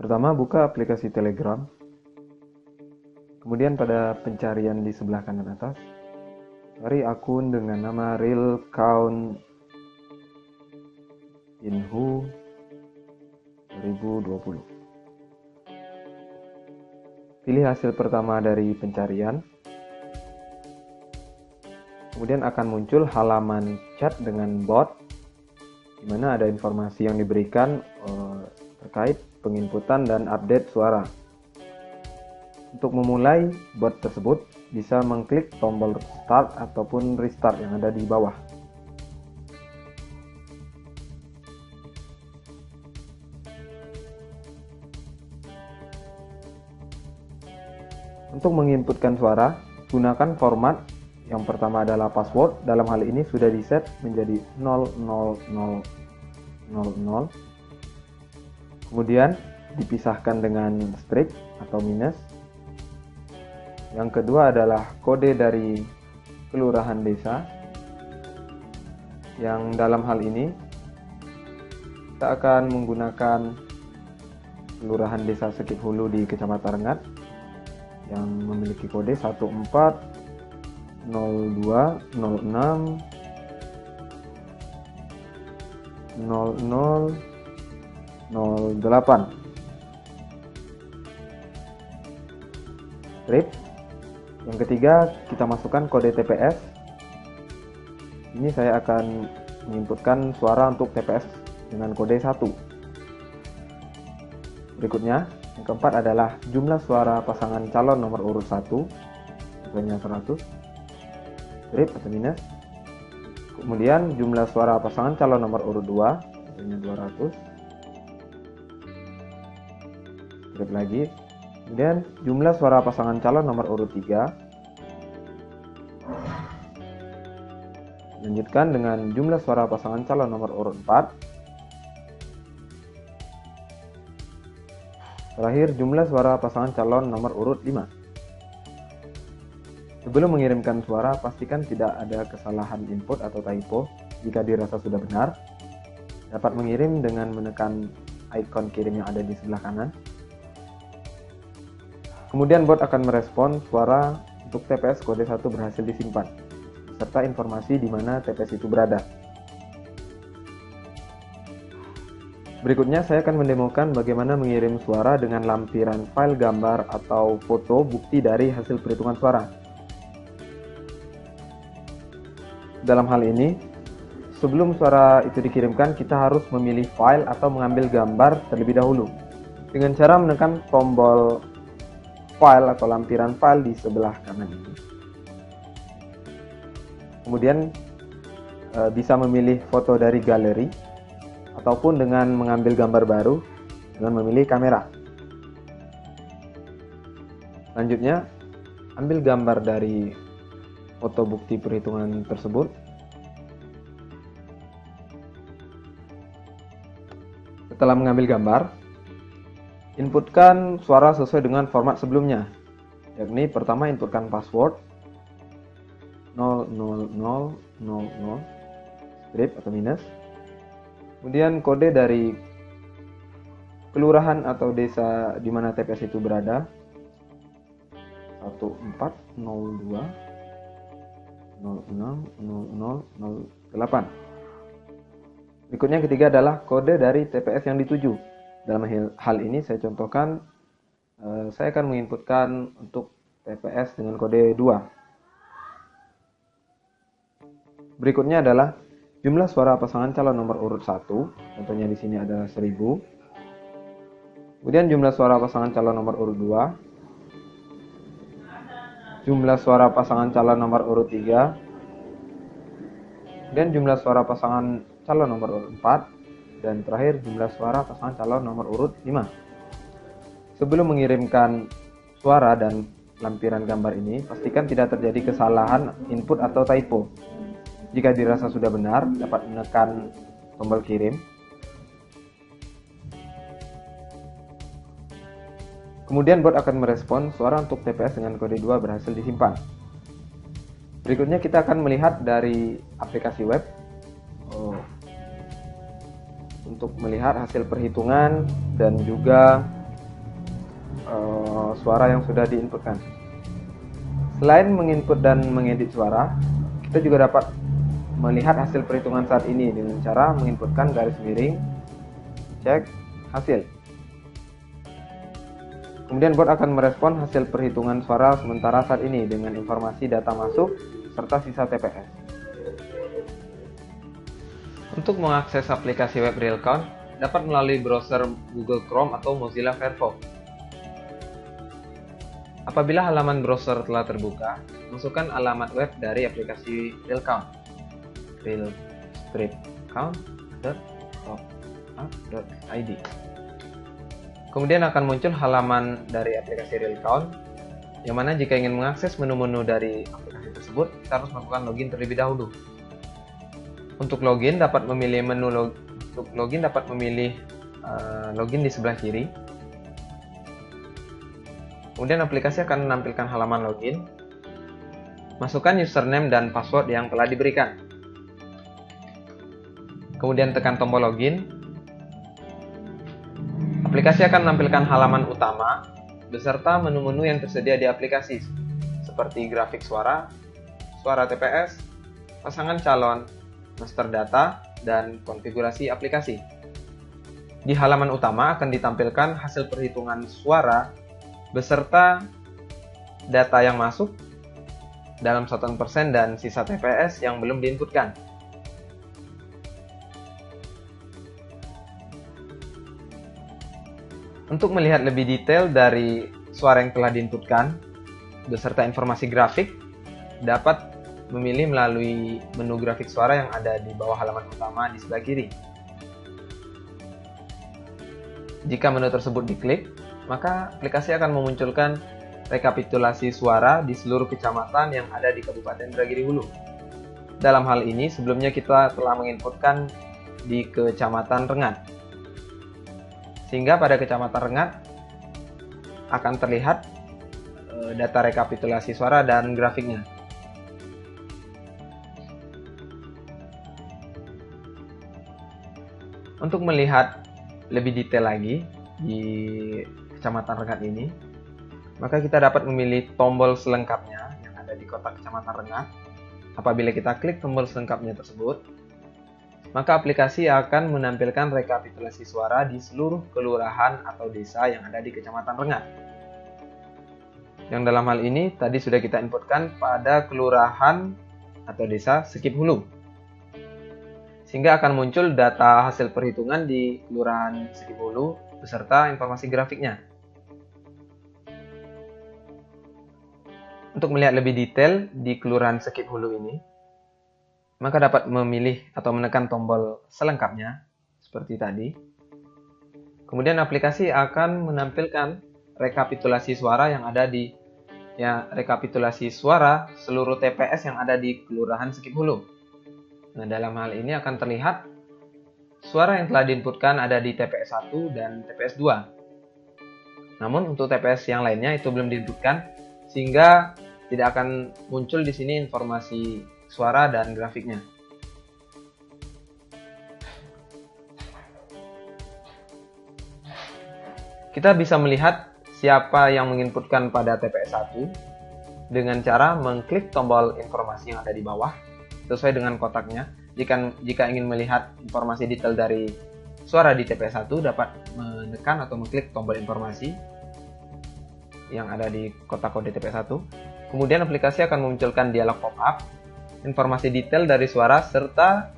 Pertama, buka aplikasi Telegram. Kemudian pada pencarian di sebelah kanan atas, cari akun dengan nama Real Count Inhu 2020. Pilih hasil pertama dari pencarian. Kemudian akan muncul halaman chat dengan bot, di mana ada informasi yang diberikan terkait penginputan dan update suara. Untuk memulai bot tersebut, bisa mengklik tombol start ataupun restart yang ada di bawah. Untuk menginputkan suara, gunakan format. Yang pertama adalah password. Dalam hal ini sudah di-set menjadi 00000. Kemudian dipisahkan dengan strip atau minus. Yang kedua adalah kode dari kelurahan desa. Yang dalam hal ini kita akan menggunakan kelurahan desa Sekip Hulu di Kecamatan Rengat yang memiliki kode 1402060008. Strip. Yang ketiga, kita masukkan kode TPS. Ini saya akan menginputkan suara untuk TPS dengan kode 1. Berikutnya, yang keempat adalah jumlah suara pasangan calon nomor urut 1, nilainya 100, strip atau minus. Kemudian jumlah suara pasangan calon nomor urut 2, nilainya 200, strip lagi. Kemudian jumlah suara pasangan calon nomor urut 3. Lanjutkan dengan jumlah suara pasangan calon nomor urut 4. Terakhir, jumlah suara pasangan calon nomor urut 5. Sebelum mengirimkan suara, pastikan tidak ada kesalahan input atau typo. Jika dirasa sudah benar, dapat mengirim dengan menekan ikon kirim yang ada di sebelah kanan. Kemudian bot akan merespon suara untuk TPS kode 1 berhasil disimpan, serta informasi di mana TPS itu berada. Berikutnya saya akan mendemokan bagaimana mengirim suara dengan lampiran file gambar atau foto bukti dari hasil perhitungan suara. Dalam hal ini, sebelum suara itu dikirimkan, kita harus memilih file atau mengambil gambar terlebih dahulu dengan cara menekan tombol file atau lampiran file di sebelah kanan ini. Kemudian bisa memilih foto dari galeri ataupun dengan mengambil gambar baru dengan memilih kamera. Selanjutnya, ambil gambar dari foto bukti perhitungan tersebut. Setelah mengambil gambar, inputkan suara sesuai dengan format sebelumnya, yakni pertama inputkan password 00000 strip atau minus. Kemudian kode dari kelurahan atau desa di mana TPS itu berada, 1402060008. Berikutnya yang ketiga adalah kode dari TPS yang dituju. Dalam hal ini saya contohkan, saya akan menginputkan untuk TPS dengan kode 2. Berikutnya adalah jumlah suara pasangan calon nomor urut 1, contohnya di sini ada 1000. Kemudian jumlah suara pasangan calon nomor urut 2, jumlah suara pasangan calon nomor urut 3, dan jumlah suara pasangan calon nomor urut 4. Dan terakhir jumlah suara pasangan calon nomor urut 5. Sebelum mengirimkan suara dan lampiran gambar ini, pastikan tidak terjadi kesalahan input atau typo. Jika dirasa sudah benar, dapat menekan tombol kirim. Kemudian bot akan merespon suara untuk TPS dengan kode 2 berhasil disimpan. Berikutnya kita akan melihat dari aplikasi web untuk melihat hasil perhitungan dan juga suara yang sudah diinputkan. Selain menginput dan mengedit suara, kita juga dapat melihat hasil perhitungan saat ini dengan cara menginputkan garis miring cek hasil. Kemudian bot akan merespon hasil perhitungan suara sementara saat ini dengan informasi data masuk serta sisa TPS. Untuk mengakses aplikasi web Realcount dapat melalui browser Google Chrome atau Mozilla Firefox. Apabila halaman browser telah terbuka, masukkan alamat web dari aplikasi Realcount, realstripcount.top-up.id. Kemudian akan muncul halaman dari aplikasi Realcount, yang mana jika ingin mengakses menu-menu dari aplikasi tersebut, kita harus melakukan login terlebih dahulu. Untuk login dapat memilih login di sebelah kiri. Kemudian aplikasi akan menampilkan halaman login. Masukkan username dan password yang telah diberikan. Kemudian tekan tombol login. Aplikasi akan menampilkan halaman utama beserta menu-menu yang tersedia di aplikasi seperti grafik suara, suara TPS, pasangan calon, master data, dan konfigurasi aplikasi. Di halaman utama akan ditampilkan hasil perhitungan suara beserta data yang masuk dalam satuan persen dan sisa TPS yang belum diinputkan. Untuk melihat lebih detail dari suara yang telah diinputkan beserta informasi grafik, dapat memilih melalui menu grafik suara yang ada di bawah halaman utama di sebelah kiri. Jika menu tersebut diklik, maka aplikasi akan memunculkan rekapitulasi suara di seluruh kecamatan yang ada di Kabupaten Indragiri Hulu. Dalam hal ini, sebelumnya kita telah menginputkan di Kecamatan Rengat. Sehingga pada Kecamatan Rengat akan terlihat data rekapitulasi suara dan grafiknya. Untuk melihat lebih detail lagi di Kecamatan Rengat ini, maka kita dapat memilih tombol selengkapnya yang ada di kotak Kecamatan Rengat. Apabila kita klik tombol selengkapnya tersebut, maka aplikasi akan menampilkan rekapitulasi suara di seluruh kelurahan atau desa yang ada di Kecamatan Rengat. Yang dalam hal ini tadi sudah kita inputkan pada kelurahan atau desa Sekip Hulu. Sehingga akan muncul data hasil perhitungan di kelurahan Sekip Hulu beserta informasi grafiknya. Untuk melihat lebih detail di kelurahan Sekip Hulu ini, maka dapat memilih atau menekan tombol selengkapnya seperti tadi. Kemudian aplikasi akan menampilkan rekapitulasi suara yang ada di rekapitulasi suara seluruh TPS yang ada di kelurahan Sekip Hulu. Nah, dalam hal ini akan terlihat suara yang telah diinputkan ada di TPS 1 dan TPS 2. Namun untuk TPS yang lainnya itu belum diinputkan, sehingga tidak akan muncul di sini informasi suara dan grafiknya. Kita bisa melihat siapa yang menginputkan pada TPS 1 dengan cara mengklik tombol informasi yang ada di bawah sesuai dengan kotaknya. Jika ingin melihat informasi detail dari suara di TPS 1, dapat menekan atau mengklik tombol informasi yang ada di kotak kode TPS 1. Kemudian aplikasi akan memunculkan dialog pop-up, informasi detail dari suara, serta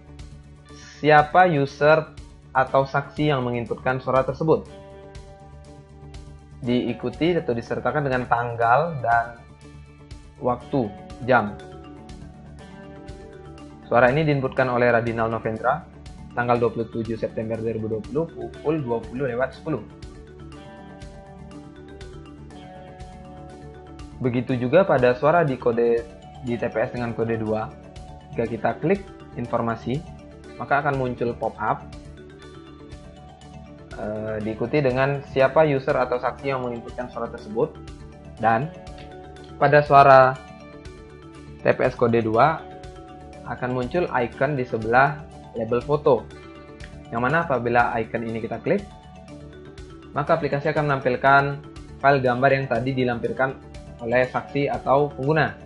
siapa user atau saksi yang menginputkan suara tersebut. Diikuti atau disertakan dengan tanggal dan waktu, jam. Suara ini diinputkan oleh Radinal Novendra, tanggal 27 September 2020, pukul 20.10. Begitu juga pada suara di TPS dengan kode 2. Jika kita klik informasi, maka akan muncul pop-up diikuti dengan siapa user atau saksi yang menginputkan suara tersebut. Dan pada suara TPS kode 2 akan muncul icon di sebelah label foto, yang mana apabila icon ini kita klik, maka aplikasi akan menampilkan file gambar yang tadi dilampirkan oleh saksi atau pengguna.